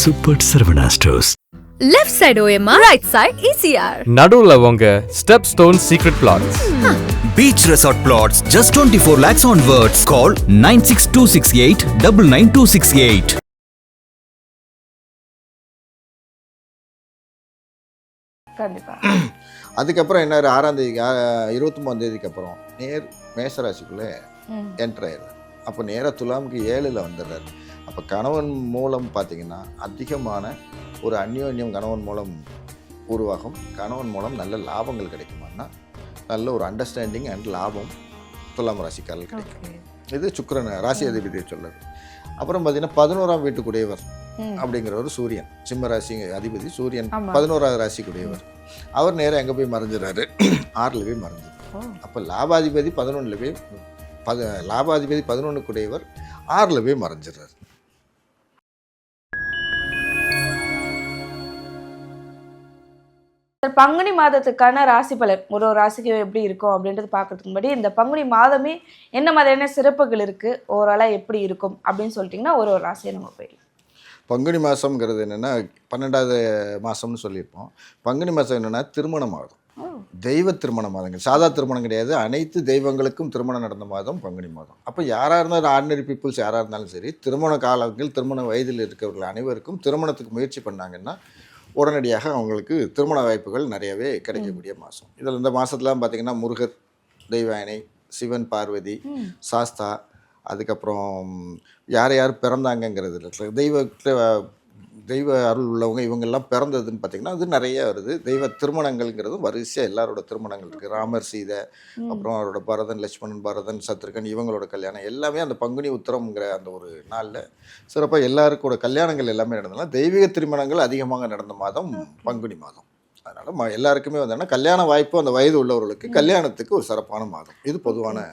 Super Saravana stores. Left side OMR, right side ECR. நடுவுல உங்க step stone secret plots. Beach Resort Plots, just 24 lakhs onwards. Call 96268 99268. கண்டிப்பா. அதுக்கப்புறம் என்ன 6ஆம் தேதி 23ஆம் தேதிக்கு அப்புறம் நேர் மேசராசிக்குள்ளே என்டர் ஆயிடுறாரு. அப்போ நேராக துலாமுக்கு 7ல் வந்துடுறாரு. அப்போ கணவன் மூலம் பார்த்தீங்கன்னா அதிகமான ஒரு அந்யோன்யம் கணவன் மூலம் உருவாகும். கணவன் மூலம் நல்ல லாபங்கள் கிடைக்குமான்னா நல்ல ஒரு அண்டர்ஸ்டாண்டிங் அண்ட் லாபம் துலாம் ராசிக்காரர்கள் கிடைக்கும். இது சுக்கிரன் ராசி அதிபதியை சொல்லுது. அப்புறம் பார்த்தீங்கன்னா 11ஆம் வீட்டுக்குடையவர் அப்படிங்கிறவர் சூரியன், சிம்ம ராசி அதிபதி சூரியன் 11ஆவது ராசிக்குடையவர். அவர் நேராக எங்கே போய் மறைஞ்சிடறாரு, 6ல் போய் மறைஞ்சிரு. அப்போ லாபாதிபதி 11ல் போய் லாபாதிபதி 11க்குடையவர் 6ல் போய் மறைஞ்சிடறாரு. பங்குனி மாதத்துக்கான ராசி பலன் ஒரு ராசிக்கு எப்படி இருக்கும் அப்படின்றது பார்க்கறதுக்கு முன்னாடி இந்த பங்குனி மாதமே என்ன மாதிரியான சிறப்புகள் இருக்குது, ஓவராலாக எப்படி இருக்கும் அப்படின்னு சொல்லிட்டிங்கன்னா ஒரு ராசியை நம்ம போயிடலாம். பங்குனி மாதம்ங்கிறது என்னென்னா 12வது மாதம்னு சொல்லியிருப்போம். பங்குனி மாதம் என்னென்னா திருமண மாதம், தெய்வ திருமண மாதங்கள். சாதா திருமணம் கிடையாது, அனைத்து தெய்வங்களுக்கும் திருமணம் நடந்த மாதம் பங்குனி மாதம். அப்போ யாராக இருந்தாலும் ஆர்டினரி பீப்புள்ஸ் யாராக இருந்தாலும் சரி, திருமண காலங்கள் திருமண வயதில் இருக்கிறவர்கள் அனைவருக்கும் திருமணத்துக்கு முயற்சி பண்ணாங்கன்னா உடனடியாக அவங்களுக்கு திருமண வாய்ப்புகள் நிறையவே கிடைக்கக்கூடிய மாதம். இதில் இந்த மாதத்துலாம் பார்த்திங்கன்னா முருகர், தெய்வாயனை, சிவன், பார்வதி, சாஸ்தா, அதுக்கப்புறம் யார் யார் பிறந்தாங்கங்கிறது தெய்வ அருள் உள்ளவங்க இவங்கெல்லாம் பிறந்ததுன்னு பார்த்திங்கன்னா அது நிறைய வருது. தெய்வ திருமணங்கள்ங்கிறது வரிசையாக எல்லாரோட திருமணங்கள் இருக்குது. ராமர், சீதை, அப்புறம் அவரோட பரதன், லட்சுமணன், பரதன், சத்ருகன் இவங்களோட கல்யாணம் எல்லாமே அந்த பங்குனி உத்திரம்ங்கிற அந்த ஒரு நாளில் சிறப்பாக எல்லாருக்கூட கல்யாணங்கள் எல்லாமே நடந்ததுனால தெய்வீக திருமணங்கள் அதிகமாக நடந்த மாதம் பங்குனி மாதம். அதனால் எல்லாருக்குமே வந்தோன்னா கல்யாண வாய்ப்பு அந்த வயது உள்ளவர்களுக்கு கல்யாணத்துக்கு ஒரு சிறப்பான மாதம். இது பொதுவான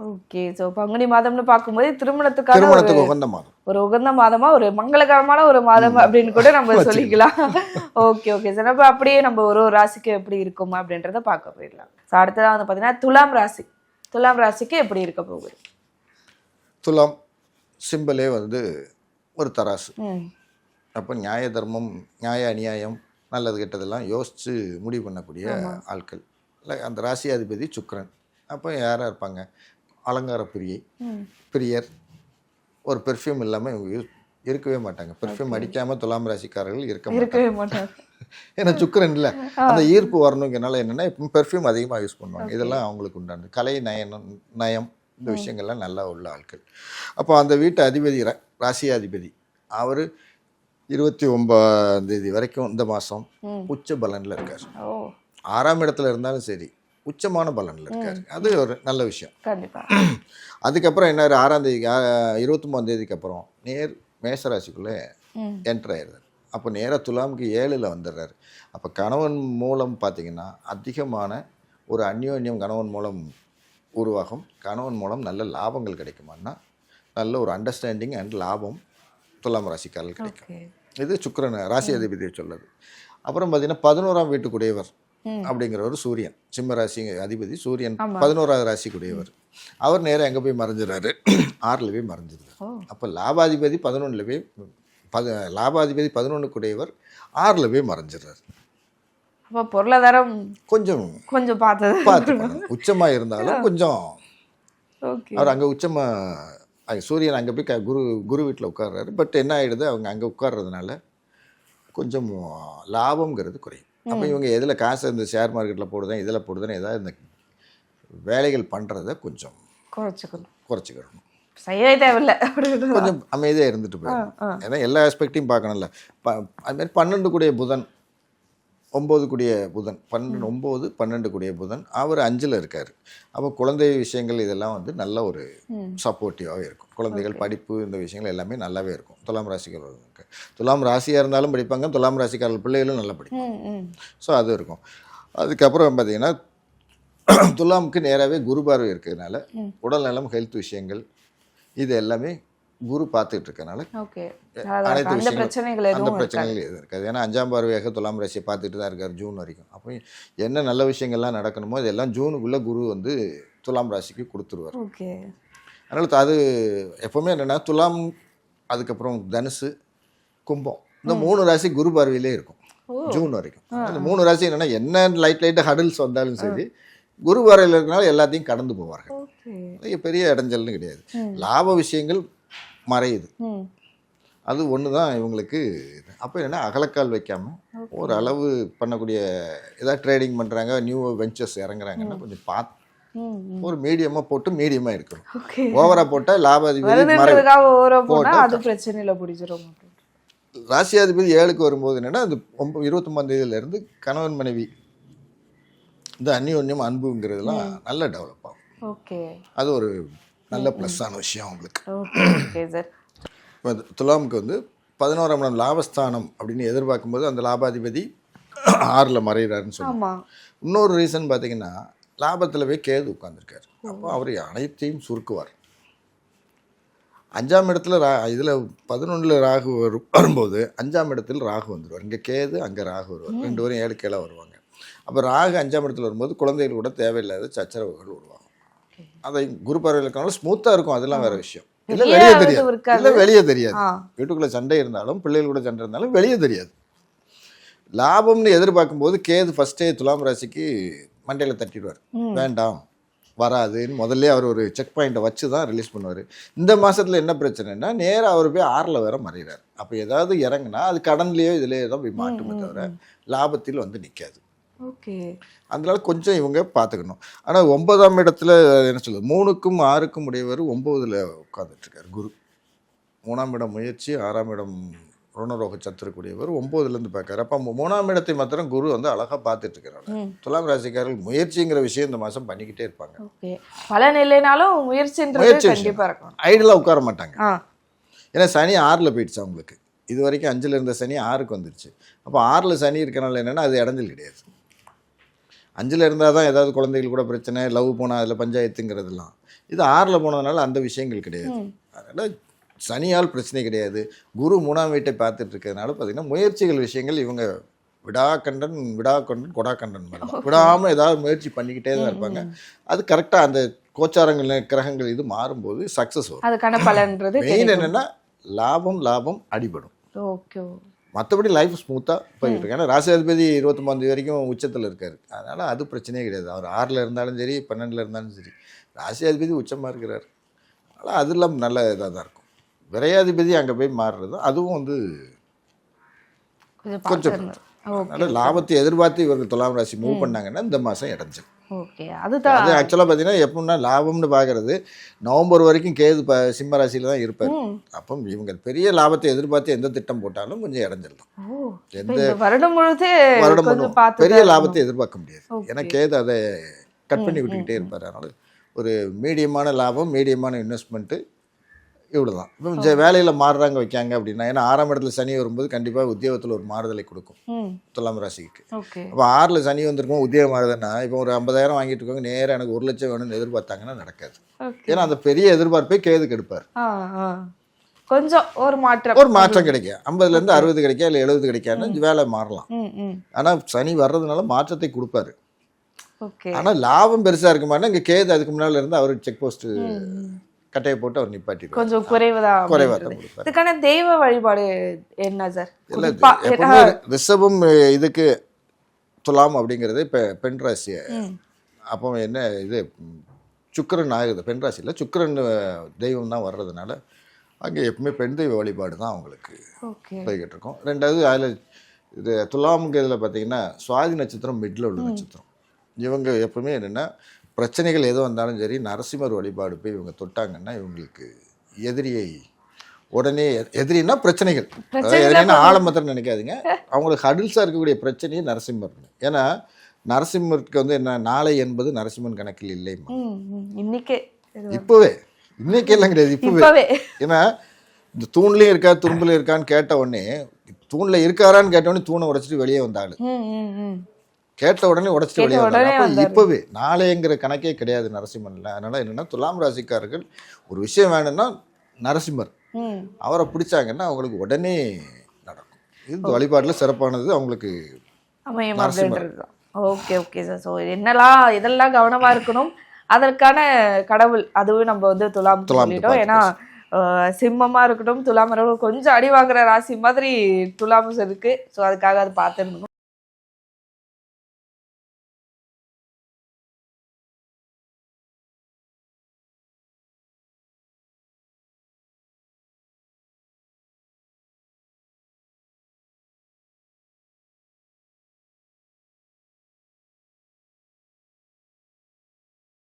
ஓகே. ஸோ பங்குனி மாதம்னு பார்க்கும்போது திருமணத்துக்கு உகந்த மாதம், ஒரு உகந்த மாதமா, ஒரு மங்களகரமான ஒரு மாதம் அப்படின்னு கூட நம்ம சொல்லிக்கலாம். Okay okay sir. அப்போ அப்படியே நம்ம ஒரு ராசிக்கு எப்படி இருக்கும் அப்படின்றத பார்க்க போயிடலாம். ஸோ அடுத்ததான் வந்து பார்த்தீங்கன்னா துலாம் ராசி. துலாம் ராசிக்கு எப்படி இருக்க போகுது? துலாம் சிம்பிளே வந்து ஒரு தராசு. அப்போ நியாய தர்மம், நியாய அநியாயம், நல்லது கெட்டதெல்லாம் யோசித்து முடிவு பண்ணக்கூடிய ஆட்கள். இல்லை அந்த ராசி அதிபதி சுக்கிரன். அப்போ யாராக இருப்பாங்க, அலங்கார பிரியர். ஒரு பெர்ஃப்யூம் இல்லாமல் இவங்க இருக்கவே மாட்டாங்க. பெர்ஃப்யூம் அடிக்காமல் துலாம் ராசிக்காரர்கள் இருக்கவே மாட்டாங்க. ஏன்னா சுக்கிரன் இல்லை, அந்த ஈர்ப்பு வரணுங்கிறனால என்னென்னா இப்போ பெர்ஃப்யூம் அதிகமாக யூஸ் பண்ணுவாங்க. இதெல்லாம் அவங்களுக்கு உண்டானது. கலை நயம் இந்த விஷயங்கள்லாம் நல்லா உள்ள ஆட்கள். அப்போ அந்த வீட்டு அதிபதி ராசி அதிபதி அவர் 29ஆம் தேதி வரைக்கும் இந்த மாதம் உச்ச பலனில் இருக்கார். 6ஆம் இடத்துல இருந்தாலும் சரி உச்சமான பலனில் இருக்கார். அது ஒரு நல்ல விஷயம். அதுக்கப்புறம் என்ன 6ஆம் தேதி 23ஆம் தேதிக்கு அப்புறம் நேர் மேசராசிக்குள்ளே என்டர் ஆயிடுறாரு. அப்போ நேராக துலாமுக்கு 7ல் வந்துடுறாரு. அப்போ கணவன் மூலம் பார்த்திங்கன்னா அதிகமான ஒரு அந்யோன்யம் கணவன் மூலம் உருவாகும். கணவன் மூலம் நல்ல லாபங்கள் கிடைக்குமான்னா நல்ல ஒரு அண்டர்ஸ்டாண்டிங் அண்ட் லாபம் துலாம் ராசிக்காரர்கள் கிடைக்கும். இது சுக்கிரன் ராசி அதிபதியை சொல்லுது. அப்புறம் பார்த்திங்கன்னா 11ஆம் வீட்டுக்குடையவர் அப்படிங்கிறவர் சூரியன், சிம்ம ராசி அதிபதி சூரியன் 11ஆவது ராசிக்குடையவர். அவர் நேராக எங்கே போய் மறைஞ்சிடறாரு, 6ல் போய் மறைஞ்சிருக்காரு. அப்போ லாபாதிபதி 11ல் போய் லாபாதிபதி 11க்குடையவர் 6ல் போய் மறைஞ்சிடறாரு. அப்போ பொருளாதாரம் கொஞ்சம் பார்த்து உச்சமாக இருந்தாலும் கொஞ்சம் அவர் அங்கே உச்சமாக சூரியன் அங்கே போய் குரு வீட்டில் உட்கார்றாரு. பட் என்ன ஆகிடுது, அவங்க அங்கே உட்கார்றதுனால கொஞ்சம் லாபங்கிறது குறையும். அப்போ இவங்க எதில் காசை இந்த ஷேர் மார்க்கெட்டில் போடுதேன், இதில் போடுதுன்னு ஏதாவது இந்த வேலைகள் பண்ணுறத கொஞ்சம் குறைச்சிக்கணும். செய்யவே தேவையில்லை, கொஞ்சம் அமைதியாக இருந்துட்டு போயிடும். ஏன்னா எல்லா ஆஸ்பெக்டையும் பார்க்கணும்ல. அதுமாதிரி 12 கூடிய புதன், 9 கூடிய புதன், 9 12 கூடிய புதன் அவர் 5ல் இருக்கார். அப்போ குழந்தை விஷயங்கள் இதெல்லாம் வந்து நல்ல ஒரு சப்போர்ட்டிவாகவே இருக்கும். குழந்தைகள் படிப்பு இந்த விஷயங்கள் எல்லாமே நல்லாவே இருக்கும். துலாம் ராசிக்காரர்களுக்கு துலாம் ராசியாக இருந்தாலும் படிப்பாங்க, துலாம் ராசிக்காரர்கள் பிள்ளைகளும் நல்லா படிப்பாங்க. ஸோ அது இருக்கும். அதுக்கப்புறம் பார்த்திங்கன்னா துலாமுக்கு நேராகவே குரு பார்வை இருக்கிறதுனால உடல் நலம், ஹெல்த் விஷயங்கள் இது எல்லாமே குரு பார்த்துட்டு இருக்கனால அனைத்து விஷயங்கள் அந்த பிரச்சனைகள் எதுவும் இருக்காது. ஏன்னா 5ஆம் பார்வையாக துலாம் ராசியை பார்த்துட்டு தான் இருக்கார் ஜூன் வரைக்கும். அப்போ என்ன நல்ல விஷயங்கள்லாம் நடக்கணுமோ இதெல்லாம் ஜூனுக்குள்ளே குரு வந்து துலாம் ராசிக்கு கொடுத்துருவார். அதனால் அது எப்போவுமே என்னென்னா துலாம், அதுக்கப்புறம் தனுசு, கும்பம் இந்த 3 ராசி குரு பார்வையிலே இருக்கும் ஜூன் வரைக்கும். அந்த 3 ராசி என்னன்னா என்ன லைட்டாக ஹடில்ஸ் வந்தாலும் சரி குரு பார்வையில் இருக்கனால எல்லாத்தையும் கடந்து போவார்கள். பெரிய இடைஞ்சல்னு கிடையாது. லாப விஷயங்கள் மறையுது, அது ஒன்று தான் இவங்களுக்கு. அப்போ என்னென்னா அகலக்கால் வைக்காமல் ஒரு அளவு பண்ணக்கூடிய ஏதாவது ட்ரேடிங் பண்ணுறாங்க, நியூ வெஞ்சர்ஸ் இறங்குறாங்கன்னா கொஞ்சம் பார்த்து ஒரு மீடியமாக போட்டு மீடியமாக இருக்கணும். ஓவராக போட்டால் லாபாதிபதி அது பிரச்சனையில் பிடிச்சிரும். ராசியாதிபதி 7க்கு வரும்போது என்னென்னா அது 29ஆம் தேதியிலேருந்து கணவன் மனைவி இந்த அந்யோன்யம் அன்புங்கிறதுலாம் நல்லா டெவலப் ஆகும். ஓகே, அது ஒரு நல்ல ப்ளஸ்ஸான விஷயம் உங்களுக்கு. Okay sir. இப்போ துலாமுக்கு வந்து 11ஆம் இடம் லாபஸ்தானம் அப்படின்னு எதிர்பார்க்கும்போது அந்த லாபாதிபதி 6ல் மறைகிறாருன்னு சொல்லுவாங்க. இன்னொரு ரீசன் பார்த்தீங்கன்னா லாபத்தில் போய் கேது உட்காந்துருக்காரு. அப்போ அவர் அனைத்தையும் சுருக்குவார். 5ஆம் இடத்துல இதில் 11ல் ராகு வரும்போது 5ஆம் இடத்துல ராகு வந்துடுவார். இங்கே கேது, அங்கே ராகு வருவார். 2 பேரும் 7 கீழே வருவாங்க. அப்போ ராகு 5ஆம் இடத்துல வரும்போது குழந்தைகள் கூட தேவையில்லாத சச்சரவுகள் உருவாகும். அதை குரு பார்வையில் இருக்கனால ஸ்மூத்தாக இருக்கும், அதெல்லாம் வேறு விஷயம். இல்லை வெளியே தெரியாது, இல்லை வெளியே தெரியாது. வீட்டுக்குள்ளே சண்டை இருந்தாலும் பிள்ளைகள் கூட சண்டை இருந்தாலும் வெளியே தெரியாது. லாபம்னு எதிர்பார்க்கும்போது கேது ஃபஸ்ட்டே துலாம் ராசிக்கு மண்டையில் தட்டிடுவார். வேண்டாம், வராதுன்னு முதல்ல அவர் ஒரு செக் பாயிண்ட்டை வச்சு தான் ரிலீஸ் பண்ணுவார். இந்த மாதத்தில் என்ன பிரச்சனைனா நேராக அவர் போய் 6ல் வேற மறைகிறார். அப்போ ஏதாவது இறங்குனா அது கடன்லேயோ இதுலேயோ தான் போய் மாட்டுமே தவிர லாபத்தில் வந்து நிற்காது. ஓகே, அதனால கொஞ்சம் இவங்க பார்த்துக்கணும். ஆனால் 9ஆம் இடத்துல என்ன சொல்லுது, 3க்கும் 6க்கும் உடையவர் 9ல் உட்காந்துட்ருக்கார் குரு. 3ஆம் இடம் முயற்சி, 6ஆம் இடம் ருணரோக சத்துருக்கூடியவர் 9லேருந்து பார்க்காரு. அப்போ 3ஆம் இடத்தை மாத்திரம் குரு வந்து அழகாக பார்த்துட்டு இருக்கிறாங்க. துலாம் ராசிக்காரர்கள் முயற்சிங்கிற விஷயம் இந்த மாதம் பண்ணிக்கிட்டே இருப்பாங்க. பலன் இல்லைனாலும் முயற்சி ஐடியலாக உட்கார மாட்டாங்க. ஏன்னா சனி 6ல் போயிடுச்சு அவங்களுக்கு. இது வரைக்கும் 5ல் இருந்த சனி 6க்கு வந்துருச்சு. அப்போ 6ல் சனி இருக்கனால என்னென்னா அது இடைஞ்சல் கிடையாது. 5ல் இருந்தால் தான் ஏதாவது குழந்தைகள் கூட பிரச்சனை, லவ் போனால் அதில் பஞ்சாயத்துங்கிறதுலாம். இது 6ல் போனதுனால அந்த விஷயங்கள் கிடையாது. அதனால் சனியால் பிரச்சனை கிடையாது. குரு 3ஆம் வீட்டை பார்த்துட்டு இருக்கிறதுனால பார்த்தீங்கன்னா முயற்சிகள் விஷயங்கள் இவங்க விடாக்கண்டன் கொடாக்கண்டன் மாதிரி விடாமல் ஏதாவது முயற்சி பண்ணிக்கிட்டே தான் இருப்பாங்க. அது கரெக்டாக அந்த கோச்சாரங்கள் கிரகங்கள் இது மாறும்போது சக்ஸஸ் வரும். அதுக்கான பலன்றது மெயின் என்னென்னா லாபம் அடிபடும். ஓகே, மற்றபடி லைஃப் ஸ்மூத்தாக போயிட்டு இருக்கு. ஏன்னா ராசியாதிபதி 29ஆம் தேதி வரைக்கும் உச்சத்தில் இருக்கார். அதனால் அது பிரச்சனையே கிடையாது. அவர் 6ல் இருந்தாலும் சரி 12ல் இருந்தாலும் சரி ராசியாதிபதி உச்சமாக இருக்கிறார். அதனால் அதெல்லாம் நல்ல இதாக தான் இருக்கும். விரையாதிபதி அங்கே போய் மாறுறது அதுவும் வந்து கொஞ்சம். அதனால் லாபத்தை எதிர்பார்த்து இவர்கள் துலாம் ராசி மூவ் பண்ணாங்கன்னா இந்த மாதம் இடைஞ்சல். அது ஆக்சுவலாக பார்த்தீங்கன்னா எப்படின்னா லாபம்னு பார்க்கறது நவம்பர் வரைக்கும் கேது சிம்ம ராசியில் தான் இருப்பார். அப்போ இவங்க பெரிய லாபத்தை எதிர்பார்த்து எந்த திட்டம் போட்டாலும் கொஞ்சம் இடைஞ்சல் தான். எந்த வருடம் பெரிய லாபத்தை எதிர்பார்க்க முடியாது. ஏன்னா கேது அதை கட் பண்ணி விட்டுக்கிட்டே இருப்பார். அதனால ஒரு மீடியமான லாபம், மீடியமான இன்வெஸ்ட்மெண்ட்டு, இவ்வளோதான். இப்போ வேலையில் மாறுறாங்க வைக்காங்க அப்படின்னா, ஏன்னா 6ஆம் இடத்துல சனி வரும்போது கண்டிப்பாக உத்தியோகத்தில் ஒரு மாறுதலை கொடுக்கும் துலாம் ராசிக்கு. அப்போ 6ல் சனி வந்திருக்கும் உத்தியோகம் மாறுதுன்னா, இப்போ ஒரு 50,000 வாங்கிட்டு இருக்கவங்க நேராக எனக்கு 1 லட்சம் வேணும்னு எதிர்பார்த்தாங்கன்னா நடக்காது. ஏன்னா அந்த பெரிய எதிர்பார்ப்பே கேதுக்கு எடுப்பார். கொஞ்சம் ஒரு மாற்றம் கிடைக்கும். 50லேருந்து 60 கிடைக்கா இல்லை 70 கிடைக்கான்னு வேலை மாறலாம். ஆனால் சனி வர்றதுனால மாற்றத்தை கொடுப்பாரு. ஆனால் லாபம் பெருசாக இருக்குமானா இங்கே கேது அதுக்கு முன்னால் இருந்து அவர் செக் போஸ்ட் கட்டையை போட்டு அவர் நிப்பாட்டி கொஞ்சம் குறைவா. இதுக்கான தெய்வ வழிபாடு என்ன சார்? இல்லை, எப்பவுமே ரிஷபம் இதுக்கு துலாம் அப்படிங்கிறது இப்போ பெண் ராசி. அப்போ என்ன இது சுக்கிரன் ஆகுது பெண் ராசியில். சுக்கிரன் தெய்வம் தான் வர்றதுனால அங்கே எப்பவுமே பெண் தெய்வ வழிபாடு தான் அவங்களுக்கு போய்கிட்டு இருக்கோம். 2வது அதில் இது துலாம்ங்கிறதுல பார்த்தீங்கன்னா சுவாதி நட்சத்திரம் மிடில் உள்ள நட்சத்திரம். இவங்க எப்பவுமே என்னென்னா பிரச்சனைகள் எது வந்தாலும் சரி நரசிம்மர் வழிபாடு போய் இவங்க தொட்டாங்கன்னா இவங்களுக்கு எதிரியை உடனே எதிரின்னா பிரச்சனைகள் எதிரின்னா ஆழமத்திரம் நினைக்காதீங்க. அவங்களுக்கு ஹடில்ஸாக இருக்கக்கூடிய பிரச்சனையே நரசிம்மர். ஏன்னா நரசிம்மருக்கு வந்து என்ன நாளை என்பது நரசிம்மன் கணக்கில் இல்லை. இப்போவே இன்னைக்கு எல்லாம் கிடையாது, இப்போவே. ஏன்னா இந்த தூண்லேயும் இருக்கா துரும்புலையும் இருக்கான்னு கேட்ட உடனே தூணில் இருக்காரான்னு கேட்ட உடனே தூணை உடைச்சிட்டு வெளியே வந்தாள். கேட்ட உடனே உடைச்சிட்டு வெளியே வந்தாங்க. அப்போ இப்போவே நாளைங்கிற கணக்கே கிடையாது நரசிம்மன்ல. அதனால என்னன்னா துலாம் ராசிக்காரர்கள் ஒரு விஷயம் வேணும்னா நரசிம்மர் அவரை பிடிச்சாங்கன்னா அவங்களுக்கு உடனே நடக்கும். இது வழிபாட்டில் சிறப்பானது அவங்களுக்கு நரசிம்மர். Okay sir. ஸோ இதெல்லாம் கவனமா இருக்கணும். அதற்கான கடவுள் அதுவும் நம்ம வந்து துலாம் சொல்லிட்டோம். ஏன்னா சிம்மமா இருக்கட்டும், துலாம் இருக்கட்டும், கொஞ்சம் அடி வாங்குற ராசி மாதிரி துலாம் இருக்கு. ஸோ அதுக்காக அது பார்த்துருந்தோம்.